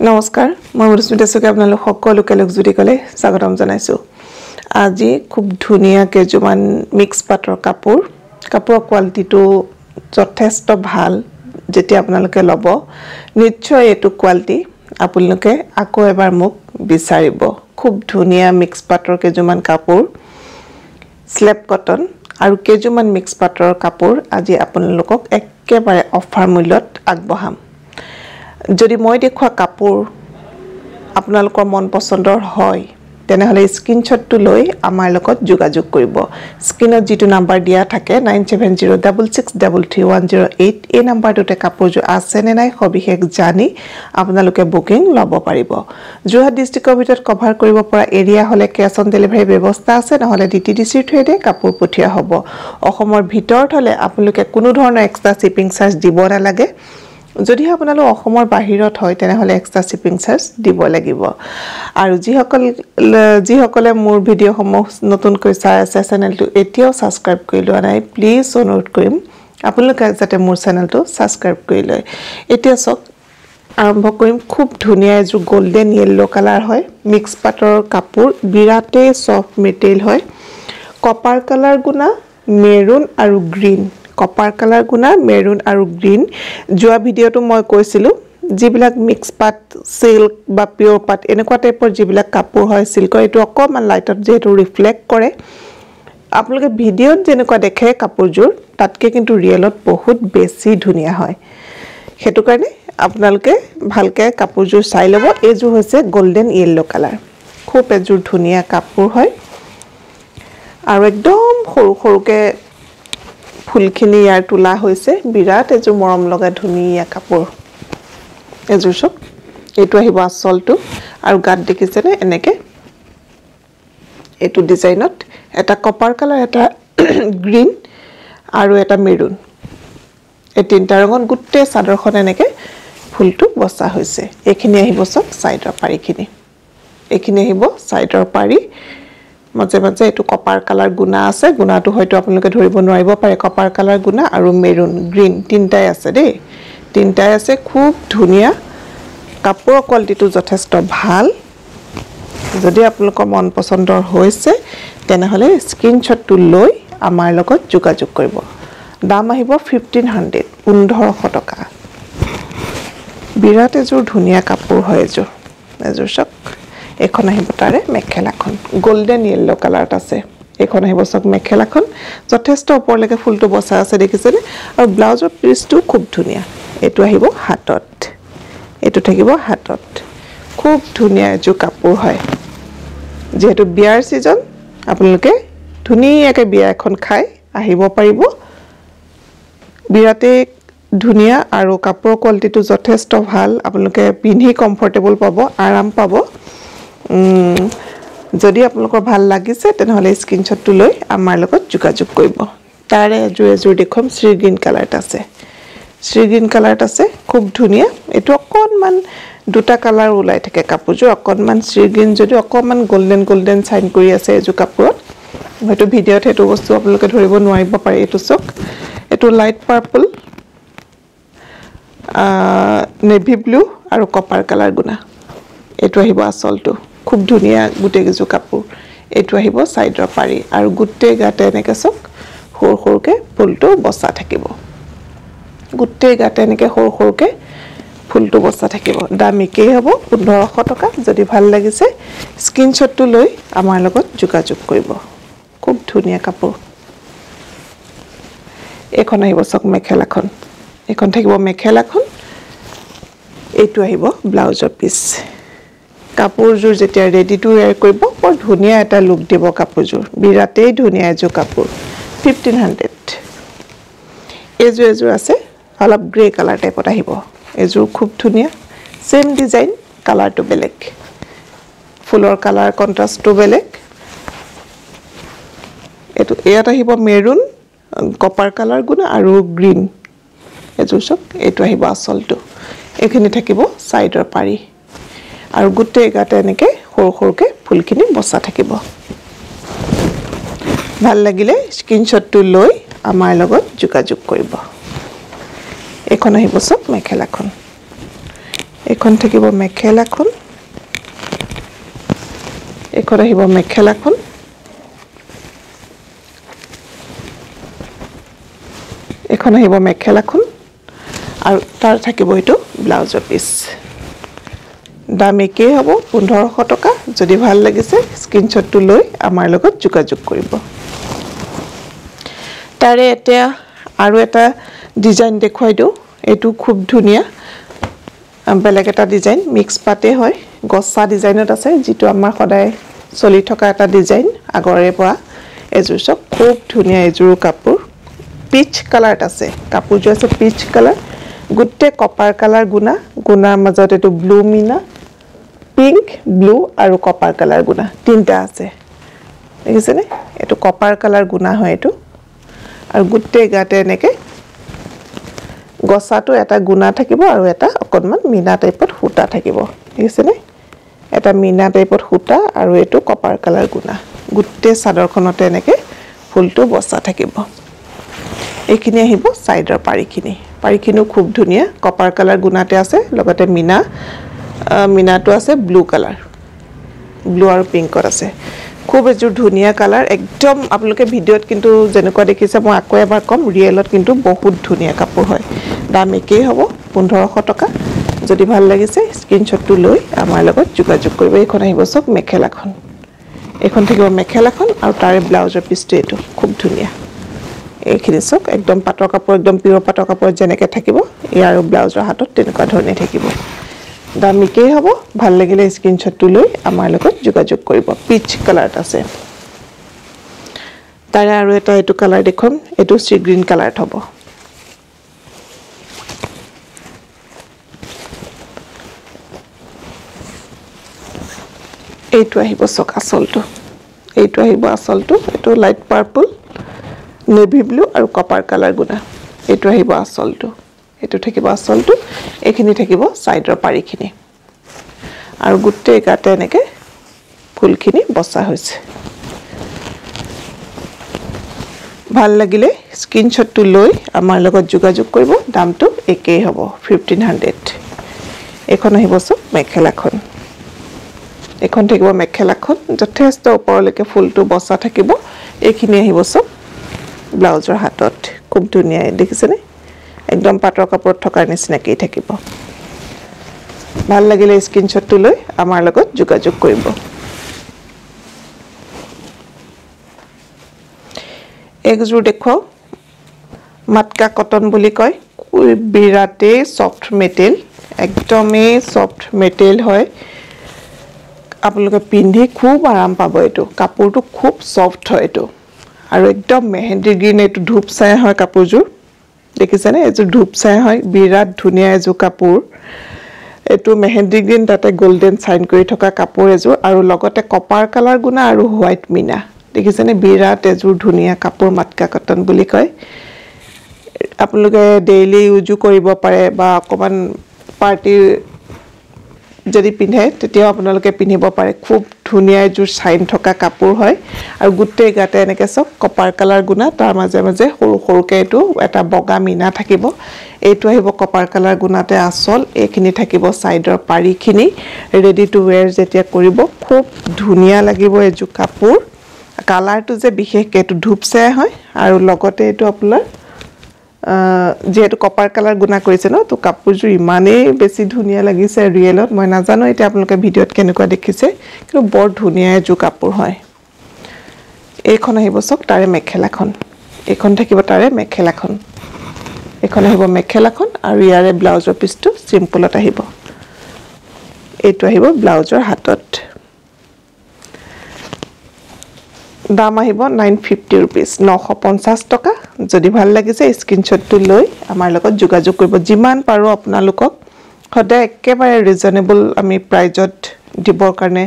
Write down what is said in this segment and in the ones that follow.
নমস্কাৰ মই মৰুস্মিতা চকে আপোনালোক সকলোকে লগজুৰি কলে স্বাগতম জনাইছো আজি খুব ধুনিয়া কেজুমান মিক্স পাটৰ কাপোৰ কোৱালিটিটো যথেষ্ট ভাল যেতিয়া আপোনালোকে লব নিশ্চয় এটো কোৱালিটি আপোনালোকে আকৌ এবাৰ মোক বিচাৰিব খুব ধুনিয়া মিক্স পাটৰ কেজুমান কাপোৰ স্লেপ কটন আৰু কেজুমান মিক্স পাটৰ কাপোৰ আজি আপোনালোকক একেবাৰে অফাৰ মূল্যত আগবঢ়াম যদি মই দেখুৱা কাপোৰ আপোনালোকৰ মন পছন্দৰ হয় তেনেহলে স্ক্ৰিনশ্বটটো লৈ আমাৰ লগত যোগাযোগ কৰিব স্ক্ৰিনত যেটো নাম্বাৰ দিয়া থাকে 9706633108 এই নাম্বাৰটোতে কাপোৰজো আছে নে নাই সবিশেষ জানি আপোনালোকে বুকিং লব পাৰিব যোৰহাট ডিস্ট্ৰিক্টৰ ভিতৰত কভাৰ কৰিব পৰা এৰিয়া হলে ক্যাশ অন ডেলিভাৰী ব্যৱস্থা আছে নহলে ডিটিডিসিৰ থ্ৰুৰে কাপোৰ পঠিয়া হ'ব অসমৰ ভিতৰত হলে আপোনালোকে কোনো ধৰণৰ এক্সট্ৰা শিপিং চাৰ্জ দিব নালাগে যদি আপোনালোক অসমৰ বাহিৰত হয় তেনেহলে এক্সট্ৰা শিপিং চাৰ্জ দিব লাগিব আৰু যিসকলে মোৰ ভিডিও সমূহ নতুনকৈ চাই আছে চেনেলটো এতিয়াও সাবস্ক্ৰাইব কৰি লোৱা নাই প্লিজ অনুৰোধ কৰিম আপোনালোকে যাতে মোৰ চেনেলটো সাবস্ক্ৰাইব কৰি লয় এতিয়া সক আৰম্ভ কৰিম খুব ধুনিয়া এজু গোল্ডেন ইয়েলো কালাৰ হয় মিক্স পাটৰ কাপোৰ বিৰাতে সফট মেটেৰিয়েল হয় কপাৰ কালাৰ গুনা মেৰুন আৰু গ্ৰীন কপাৰ কালাৰ গুনা মেৰুন আৰু গ্ৰীন জুৱা ভিডিওটো মই কৈছিলো জিবিলাক মিক্স পাট সিল্ক বা পিওৰ পাট এনেকুৱা টাইপৰ জিবিলাক কাপোৰ হয় সিল্কৰ এটো অকমান লাইটত যেটো ৰিফ্লেক্ট কৰে আপোনালোকে ভিডিওত যেনেকুৱা দেখে কাপোৰজোৰ তাতকে কিন্তু ৰিয়েলত বহুত বেছি ধুনিয়া হয় হেতু কাৰণে আপোনালোকে ভালকে কাপোৰজোৰ চাই লব এজু হৈছে গোল্ডেন ইয়েলো কালাৰ খুব এজুৰ ধুনিয়া কাপোৰ হয় আৰু একদম সৰুকে ফুলখিনি ইয়াৰ তোলা হৈছে বিৰাট এজু মৰম লগা ধুনিয়া কাপোৰ এজু সব এটো আহিব আসলটো আৰু গাত দেখিছেনে এনেকে এটো ডিজাইনত এটা কপাৰ কালাৰ এটা গ্ৰীন আৰু এটা মেৰুন এই তিনটা ৰঙত গুটে সাদৰখন এনেকে ফুলটো বসা হৈছে এখিনি আহিব সব সাইডৰ পাৰিখিনি এখিনি আহিব সাইডৰ পাৰি মাজে মাজে এটো কপাৰ কালাৰ গুনা আছে গুনাটো হয়তো আপোনালোকে ধৰিব নোৱাৰিব পাৰে কপাৰ কালাৰ গুনা আৰু মেৰুন গ্ৰীন তিনটাই আছে দেই তিনটাই আছে খুব ধুনিয়া কাপোৰৰ কোৱালিটিটো যথেষ্ট ভাল যদি আপোনালোকৰ মন পছন্দৰ হৈছে তেনেহলে স্ক্ৰিনশ্বটটো লৈ আমাৰ লগত যোগাযোগ কৰিব দাম আহিব 1500 টকা বিৰাট এজুৰ ধুনিয়া কাপোৰ হয় এজুৰ সক এখন আহিব তাৰে মেখেলাখন গোল্ডেন ইয়েলো কালাৰত আছে এখন আহিব সক মেখেলাখন যথেষ্ট ওপৰলৈকে ফুলটো বসা আছে দেখিছেনে আৰু ব্লাউজৰ পিচটো খুব ধুনিয়া এটো আহিব হাতত এটো থাকিব হাতত খুব ধুনিয়া এজু কাপোৰ হয় যেহেতু বিয়াৰ সিজন আপোনালোকে ধুনিয়াকে বিয়া এখন খাই আহিব পাৰিব বিৰাতে ধুনিয়া আৰু কাপোৰ কোৱালিটিটো যথেষ্ট ভাল আপোনালোকে পিন্ধি কমফৰ্টেবল পাব আৰাম পাব যদি আপোনালোকৰ ভাল লাগিছে তেনেহলে স্ক্ৰিনশ্বটটো লৈ আমাৰ লগত যোগাযোগ কৰিব তাৰে এজুৰ দেখম শ্ৰী গ্ৰীন কালাৰত আছে শ্ৰী গ্ৰীন কালাৰত আছে খুব ধুনিয়া এটো অকনমান দুটা কালাৰ উলাই থাকে কাপোৰজোৰ অকনমান শ্ৰী গ্ৰীন যদি অকনমান গোল্ডেন চাইন কৰি আছে এজু কাপোৰত হয়তো ভিডিওত হেতু বস্তু আপোনালোকে ধৰিব নোৱাৰিব পাৰে এটো সক এটো লাইট পাৰ্পল নেভি ব্লু আৰু কপাৰ কালাৰ গুনা এটো আহিব আসলটো খুব ধুনিয়া গুটে গজু কাপোৰ এটো আহিব সাইডৰ পাৰি আৰু গুটে গাতে এনেকে সক সৰকে ফুলটো বসা থাকিব গুটে গাতে এনেকে সৰকে ফুলটো বসা থাকিব দাম একেই হ'ব 1500 টকা যদি ভাল লাগিছে স্ক্ৰিনশ্বটটো লৈ আমাৰ লগত যোগাযোগ কৰিব খুব ধুনিয়া কাপোৰ এখন আহিব সক মেখেলাখন এখন থাকিব মেখেলাখন এটো আহিব ব্লাউজৰ পিস কাপোৰজোৰ যেতিয়া ৰেডি টু ওয়্যাৰ কৰিব বৰ ধুনিয়া এটা লুক দিব কাপোৰজোৰ বিৰাতেই ধুনিয়া এজু কাপোৰ 1500 এজু আছে অলপ গ্ৰে কালাৰ টাইপত আহিব এজু খুব ধুনিয়া সেম ডিজাইন কালাৰটো বেলেগ ফুলৰ কালাৰ কন্ট্ৰাষ্টটো বেলেগ এটো ইয়াত আহিব মেৰুন কপাৰ কালাৰ গুনা আৰু গ্ৰীন এজু সক এটো আহিব আসলটো এখিনি থাকিব সাইডৰ পাৰি আৰু গুটে গাতে এনেকে সৰকে ফুলখিনি বসা থাকিব ভাল লাগিলে স্ক্ৰিনশ্বটটো লৈ আমাৰ লগত যোগাযোগ কৰিব এখন আহিব সক মেখেলাখন এখন থাকিব মেখেলাখন এখন আহিব মেখেলাখন এখন আহিব মেখেলাখন আৰু তাৰ থাকিব এটো ব্লাউজৰ পিস দাম একেই হ'ব 1500 টকা যদি ভাল লাগিছে স্ক্ৰিনশ্বটটো লৈ আমাৰ লগত যোগাযোগ কৰিব তাৰে এটা আৰু এটা ডিজাইন দেখুৱাই দিও এটো খুব ধুনিয়া বেলেগ এটা ডিজাইন মিক্স পাতে হয় গছা ডিজাইনত আছে যেটো আমাৰ সদায় চলি থকা এটা ডিজাইন আগৰে পৰা এজুৰ সব খুব ধুনিয়া এজুৰ কাপোৰ পিচ কালাৰত আছে কাপোৰটো আছে পিচ কালাৰ গুটে কপাৰ কালাৰ গুনাৰ মাজত এটো ব্লু মিনা পিংক ব্লু আৰু কপাৰ কালাৰ গুনা তিনটা আছে দেখিছেনে এটো কপাৰ কালাৰ গুনা হয় এটো আৰু গুটে গাতে এনেকে গছাটো এটা গুনা থাকিব আৰু এটা অকনমান মিনা টাইপত হুটা থাকিব দেখিছেনে এটা মিনা টাইপত হুটা আৰু এটো কপাৰ কালাৰ গুনা গুটে সাদৰখনতে এনেকে ফুলটো বসা থাকিব এইখিনি আহিব সাইডৰ পাৰিখিনি খুব ধুনিয়া কপাৰ কালাৰ গুনাতে আছে লগতে মিনাটো আছে ব্লু কালাৰ ব্লু আৰু পিংকত আছে খুব এজুৰ ধুনিয়া কালাৰ একদম আপোনালোকে ভিডিওত কিন্তু যেনেকুৱা দেখিছে মই আকৌ এবাৰ কম ৰিয়েলত কিন্তু বহুত ধুনিয়া কাপোৰ হয় দাম একেই হ'ব 1500 টকা যদি ভাল লাগিছে স্ক্ৰিনশ্বটটো লৈ আমাৰ লগত যোগাযোগ কৰিব এইখন আহিব সব মেখেলাখন এইখন থাকিব মেখেলাখন আৰু তাৰে ব্লাউজৰ পিছটো এটো খুব ধুনিয়া এইখিনি সব একদম পাটৰ কাপোৰ একদম পিয়ৰ পাটৰ কাপোৰ যেনেকৈ থাকিব ইয়াৰ ব্লাউজৰ হাতত তেনেকুৱা ধৰণে থাকিব দাম একেই হ'ব ভাল লাগিলে স্ক্ৰিনশ্বটটো লৈ আমাৰ লগত যোগাযোগ কৰিব পিচ কালাৰত আছে তাৰে আৰু এটা এটো কালাৰ দেখুন এটো সি গ্ৰীন কালাৰত হ'ব এইটো আহিব সক আসলটো এইটো আহিব আসলটো এটো লাইট পাৰ্পল নেভি ব্লু আৰু কপাৰ কালাৰ গুনা এইটো আহিব আসলটো এটো থাকিব আসলটো এখিনি থাকিব সাইডৰ পাৰিখিনি আৰু গুটে গাতে এনেকে ফুলখিনি বসা হৈছে ভাল লাগিলে স্ক্ৰিনশ্বটটো লৈ আমাৰ লগত যোগাযোগ কৰিব দামটো একেই হ'ব 1500 এখন আহিব সব মেখেলাখন এখন থাকিব মেখেলাখন যথেষ্ট ওপৰলৈকে ফুলটো বসা থাকিব এইখিনি আহিব সব ব্লাউজৰ হাতত খুব ধুনিয়া দেখিছেনে একদম পাটৰ কাপোৰত থকাৰ নিচিনাকৈ থাকিব ভাল লাগিলে স্ক্ৰিনশ্বটটো লৈ আমাৰ লগত যোগাযোগ কৰিব একজোৰ দেখুৱাও মাটকা কটন বুলি কয় বিৰাতে সফট মেটেল একদমই সফট মেটেল হয় আপোনালোকে পিন্ধি খুব আৰাম পাব এটো কাপোৰটো খুব সফট হয় এটো আৰু একদম মেহেন্দি গ্ৰীন এটো ধূপ ছাই হয় কাপোৰজোৰ দেখিছেনে এজো ধূপ ছাই হয় বিৰাট ধুনিয়া এজো কাপোৰ এটো মেহেন্দি গ্ৰীন তাতে গোল্ডেন সাইন কৰি থকা কাপোৰ এজো আৰু লগতে কপাৰ কালাৰ গুনা আৰু হোৱাইট মিনা দেখিছেনে বিৰাট এজো ধুনিয়া কাপোৰ মাটকা কটন বুলি কয় আপোনালোকে ডেইলি ইউজ কৰিব পাৰে বা অকমান পাৰ্টি যদি পিন্ধে তেতিয়া আপোনালোকে পিন্ধিব পাৰে খুব ধুনিয়া এজোৰ সাইন থকা কাপোৰ হয় আৰু গুটে গাতে এনেকে সব কপাৰ কালাৰ গুনা তাৰ মাজে মাজে সৰু সৰুকে এটো এটা বগা মিনা থাকিব এইটো আহিব কপাৰ কালাৰ গুনাতে আসল এইখিনি থাকিব সাইডৰ পাৰিখিনি ৰেডি টু ওয়্যাৰ যেতিয়া কৰিব খুব ধুনিয়া লাগিব এজো কাপোৰ কালাৰটো যে বিশেষকৈ এটো ধূপ ছাই হয় আৰু লগতে এটো আপোনাৰ যেহেতু কপাৰ কালাৰ গুনা কৰিছে ন তো কাপোৰজোৰ ইমানেই বেছি ধুনিয়া লাগিছে ৰিয়েলত মই নাজানো এটা আপোনালোকে ভিডিওত কেনেকুৱা দেখিছে কিন্তু বৰ ধুনিয়া এজো কাপোৰ হয় এইখন আহিব সক তাৰে মেখেলাখন এইখন থাকিব তাৰে মেখেলাখন এইখন আহিব মেখেলাখন আৰু ইয়াৰে ব্লাউজৰ পিছটো সিম্পলত আহিব এইটো আহিব ব্লাউজৰ হাতত দাম আহিব 950 रुपीस 950 টকা যদি ভাল লাগিছে স্ক্ৰিনশ্বটটো লৈ আমাৰ লগত যোগাযোগ কৰিব যিমান পাৰো আপোনালোকক সদায় একেবাৰে ৰিজনেবল আমি প্ৰাইজত দিবৰ কাৰণে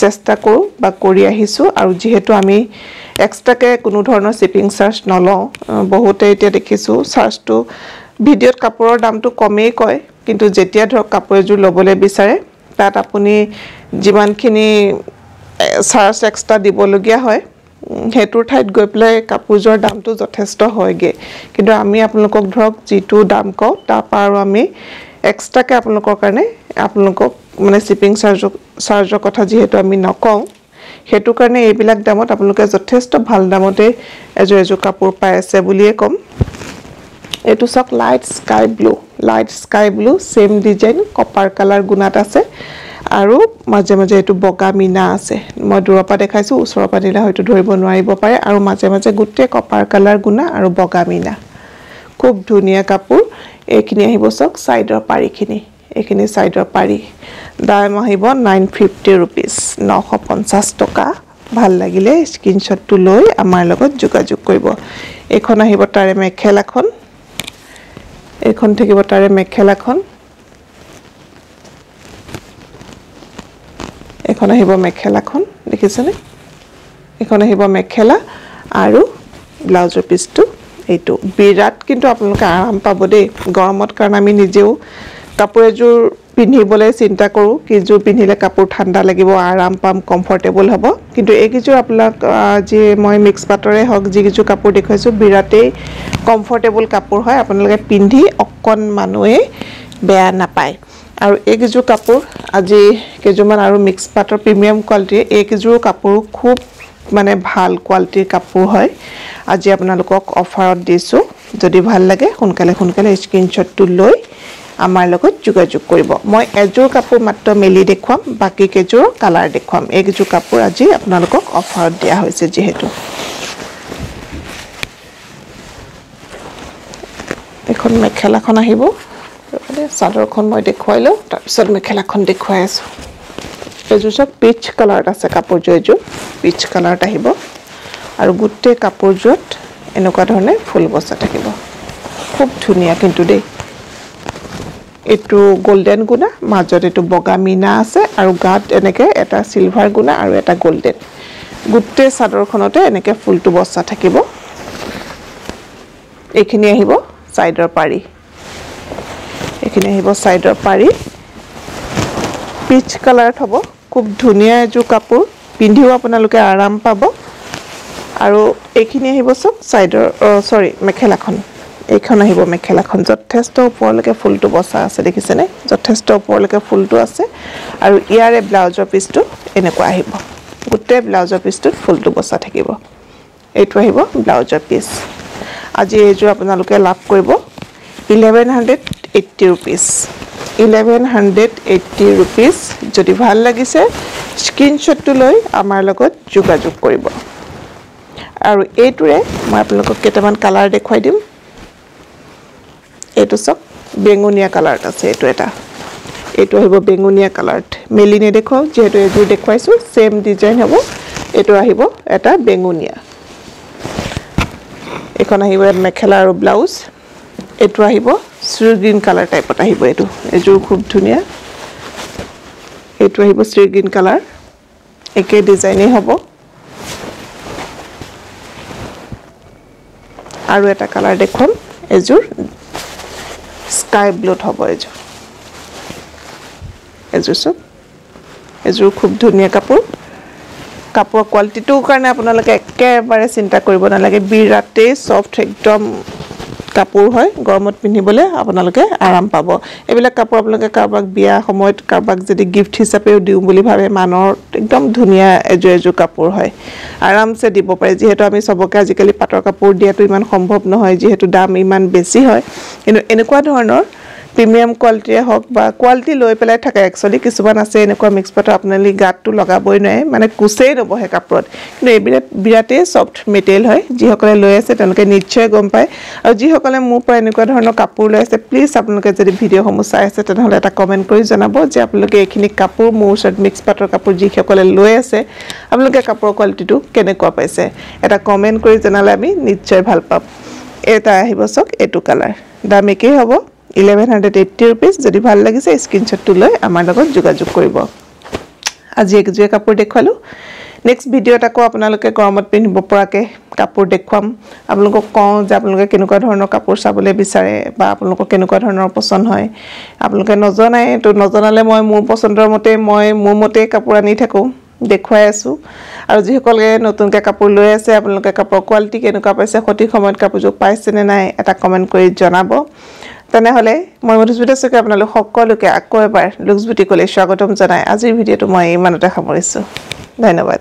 চেষ্টা কৰো বা কৰি আহিছো আৰু যেহেতু আমি এক্সট্ৰাকে কোনো ধৰণৰ শিপিং চাৰ্জ নলও বহুতে এতিয়া দেখিছো চাৰ্জটো ভিডিওত কাপোৰৰ দামটো কমেই কয় কিন্তু যেতিয়া ধৰক কাপোৰ এজোৰ লবলৈ বিচাৰে তাত আপুনি যিমানখিনি চাৰ্জ এক্সট্ৰা দিবলগীয়া হয় হেতুৰ ঠাইত গৈ প্লে কাপোৰজোৰ দামটো যথেষ্ট হয়গে কিন্তু আমি আপোনালোকক ধৰক যেটো দাম কও তাৰ পাৰ আমি এক্সট্ৰাকে আপোনালোকৰ কাৰণে আপোনালোকক মানে শিপিং চাৰ্জৰ কথা যেহেতু আমি নকওঁ হেতু কাৰণে এইবিলাক দামত আপোনালোকে যথেষ্ট ভাল দামতে এজোৰ কাপোৰ পাই আছে বুলিয়ে কম এটো সক light sky blue same design copper colour গুণাত আছে আৰু মাজে মাজে এটো বগা মিনা আছে মই দূৰৰ পৰা দেখাইছো ওচৰৰ পৰা দিলে হয়তো ধৰিব নোৱাৰিব পাৰে আৰু মাজে মাজে গুটে কপাৰ কালাৰ গুণা আৰু বগা মিনা খুব ধুনিয়া কাপোৰ এইখিনি আহিব সক সাইডৰ পাৰিখিনি এইখিনি সাইডৰ পাৰি দাম আহিব 950 रुपीस 950 টকা ভাল লাগিলে স্ক্ৰিনশ্বটটো লৈ আমাৰ লগত যোগাযোগ কৰিব এখন আহিব তাৰে মেখেলাখন এখন থাকিব তাৰে মেখেলাখন এখন আহিব মেখেলাখন দেখিছেনে এখন আহিব মেখেলা আৰু ব্লাউজৰ পিছটো এইটো বিৰাট কিন্তু আপোনালোকে আৰাম পাব দেই গৰমত কাৰণ আমি নিজেও কাপোৰ এজোৰ পিন্ধিবলৈ চিন্তা কৰো কি জোৰ পিন্ধিলে কাপোৰ ঠাণ্ডা লাগিব আৰাম পাম কমফৰ্টেবল হ'ব কিন্তু এই কিজোৰ আপোনাক যে মই মিক্স পাটৰে হক যি কিজোৰ কাপোৰ দেখাইছো বিৰাটেই কমফৰ্টেবল কাপোৰ হয় আপোনালোকে পিন্ধি অকন মানুহে বেয়া নাপায় আৰু এই কিজোৰ কাপোৰ আজি কেজুমান আৰু মিক্স পাটৰ প্ৰিমিয়াম কোৱালিটি এই কিজোৰ কাপোৰ খুব মানে ভাল কোৱালিটিৰ কাপোৰ হয় আজি আপোনালোকক অফাৰত দিছো যদি ভাল লাগে সোনকালে স্ক্ৰিনশ্বটটো লৈ আমাৰ লগত যোগাযোগ কৰিব মই এজোৰ কাপোৰ মাত্ৰ মেলি দেখুৱাম বাকি কেজোৰ কালাৰ দেখুৱাম এই কিজোৰ কাপোৰ আজি আপোনালোকক অফাৰত দিয়া হৈছে যেহেতু এখন মেখেলাখন আহিব চাদৰখন মই দেখুৱাইলো তাৰ পিছত মেখেলাখন দেখুৱাই আছো এজোৰ সব পিচ কালাৰত আছে কাপোৰজোৰ পিচ কালাৰত আহিব আৰু গুটে কাপোৰজোত এনেকুৱা ধৰণে ফুল বসা থাকিব খুব ধুনিয়া কিন্তু দেই এটো গোল্ডেন গুনা মাজত এটো বগা মিনা আছে আৰু গাত এনেকে এটা সিলভাৰ গুনা আৰু এটা গোল্ডেন গুটে চাদৰখনতে এনেকে ফুলটো বসা থাকিব এইখিনি আহিব সাইডৰ পাৰি এইখিনি আহিব সাইডৰ পাৰি পিচ কালাৰত হ'ব খুব ধুনিয়া এজো কাপোৰ পিন্ধিও আপোনালোকে আৰাম পাব আৰু এইখিনি আহিব সব সাইডৰ সৰি মেখেলাখন এইখন আহিব মেখেলাখন যথেষ্ট ওপৰলৈকে ফুলটো বসা আছে দেখিছেনে যথেষ্ট ওপৰলৈকে ফুলটো আছে আৰু ইয়াৰে ব্লাউজৰ পিছটো এনেকুৱা আহিব গুটে ব্লাউজৰ পিছটো ফুলটো বসা থাকিব এইটো আহিব ব্লাউজৰ পিছ আজি এজো আপোনালোকে লাভ কৰিব 1180 रुपीस 1180 रुपीस যদি ভাল লাগিছে স্ক্ৰিনশ্বটটো লৈ আমাৰ লগত যোগাযোগ কৰিব আৰু এইটোৰে মই আপোনালোকক কেটামান কালাৰ দেখুৱাই দিম এইটো সব বেঙুনিয়া কালাৰত আছে এইটো আহিব বেঙুনিয়া কালাৰত মেলিনে দেখো যেহেতু এজোৰ দেখুৱাইছো সেম ডিজাইন হ'ব এইটো আহিব এটা বেঙুনিয়া এখন আহিব মেখেলা আৰু ব্লাউজ এইটো আহিব শ্ৰী গ্ৰীন কালাৰ টাইপত আহিব এইটো এজোৰ খুব ধুনিয়া এইটো আহিব শ্ৰী গ্ৰীন কালাৰ একে ডিজাইনে হ'ব আৰু এটা কালাৰ দেখুন এজোৰ স্কাই ব্লুত হ'ব এজোৰ খুব ধুনিয়া কাপোৰ কোৱালিটিটোৰ কাৰণে আপোনালোকে একেবাৰে চিন্তা কৰিব নালাগে বিৰাটেই সফট একদম কাপোৰ হয় গৰমত পিন্ধিবলে আপোনালোকে আৰাম পাব এবিলাক কাপোৰ আপোনালোকে কাৰবাক বিয়া সময়ত কাৰবাক যদি গিফট হিচাপেও দিও বুলি ভাবে মানৰ একদম ধুনিয়া এজো কাপোৰ হয় আৰামছে দিব পাৰে যেহেতু আমি সবকে আজিকালি পাটৰ কাপোৰ দিয়াটো ইমান সম্ভৱ নহয় যেহেতু দাম ইমান বেছি হয় কিন্তু এনেকুৱা ধৰণৰ প্ৰিমিয়াম কোৱালিটি হক বা কোৱালিটি লৈ পেলাই থাকে একচুয়ালি কিছুমান আছে এনেকুৱা মিক্স পাটৰ আপোনালি গাতটো লগাবই নাই মানে কুছেই নবহে কাপোৰত কিন্তু এই বিৰাটেই সফট মেটেৰিয়েল হয় যিসকলে লৈ আছে তেওঁলোকে নিশ্চয় গম পায় আৰু যিসকলে মোৰ পৰা এনেকুৱা ধৰণৰ কাপোৰ লৈ আছে প্লিজ আপোনালোকে যদি ভিডিঅ'সমূহ চাই আছে তেনেহলে এটা কমেন্ট কৰি জনাব যে আপোনালোকে এইখিনি কাপোৰ মোৰ ওচৰত মিক্স পাটৰ কাপোৰ যিসকলে লৈ আছে আপোনালোকে কাপোৰৰ কোৱালিটিটো কেনেকুৱা পাইছে এটা কমেন্ট কৰি জনালে আমি নিশ্চয় ভাল পাম এটা আহিব সক এটো কালাৰ দাম একেই হ'ব 1180 रुपीस যদি ভাল লাগিছে স্ক্ৰিনশ্বটটো লৈ আমাৰ লগত যোগাযোগ কৰিব আজি একজোৰ কাপোৰ দেখালো নেক্সট ভিডিঅ'ত আকৌ আপোনালোকে গৰমত পিন্ধিব পৰাকে কাপোৰ দেখুৱাম আপোনালোকক কওঁ যে আপোনালোকে কেনেকুৱা ধৰণৰ কাপোৰ চাবলৈ বিচাৰে বা আপোনালোকৰ কেনেকুৱা ধৰণৰ পছন্দ হয় আপোনালোকে নজনাই তো নজনালে মই মোৰ পছন্দৰ মতে মই মোৰ মতে কাপোৰ আনি থাকো দেখুৱাই আছো আৰু যিসকলে নতুনকৈ কাপোৰ লৈ আছে আপোনালোকে কাপোৰ কোৱালিটি কেনেকুৱা পাইছে সঠিক সময়ত কাপোৰযোৰ পাইছে নে নাই এটা কমেন্ট কৰি জনাব তেনেহলে মই মধুস্মিতা শইকীয়া আপোনালোক সকলোকে আকৌ এবাৰ লুক্স বিউটি কলেজ স্বাগতম জনাই আজিৰ ভিডিঅ'টো মই ইমানতে সামৰিছো ধন্যবাদ